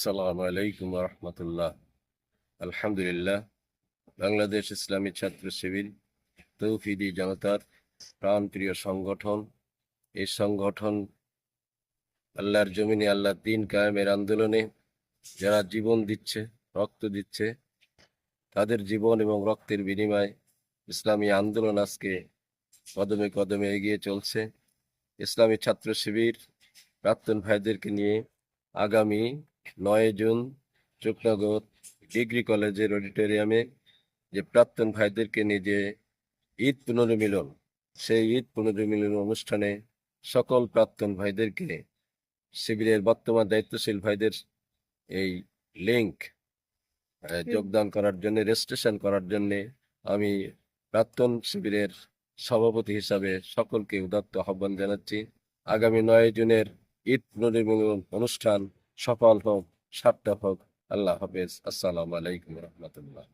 আসসালামু আলাইকুম রহমতুল্লাহ। আলহামদুলিল্লাহ। বাংলাদেশ ইসলামী ছাত্র শিবির তৌহিদি জনতার প্রাণপ্রিয় সংগঠন। এই সংগঠন আল্লাহর জমিনে আল্লাহর দ্বীন কায়েমের আন্দোলনে যারা জীবন দিচ্ছে, রক্ত দিচ্ছে, তাদের জীবন এবং রক্তের বিনিময়ে ইসলামী আন্দোলন আজকে কদমে কদমে এগিয়ে চলছে। ইসলামী ছাত্র শিবির প্রাক্তন ভাইদেরকে নিয়ে আগামী 9 জুন চুকনগর ডিগ্রি কলেজের অডিটোরিয়ামে যে প্রাক্তন ভাইদেরকে নিয়ে যে ঈদ পুনর্মিলন, সেই ঈদ পুনর্মিলন অনুষ্ঠানে সকল প্রাক্তন ভাইদেরকে শিবিরের বর্তমান দায়িত্বশীল ভাইদের এই লিঙ্ক যোগদান করার জন্য, রেজিস্ট্রেশন করার জন্য আমি প্রাক্তন শিবিরের সভাপতি হিসাবে সকলকে উদাত্ত আহ্বান জানাচ্ছি। আগামী 9 জুনের ঈদ পুনর্মিলন অনুষ্ঠান সফল হোক, সার্থক হোক। আল্লাহ হাফেজ। আসসালামু আলাইকুম রহমতুল্লাহ।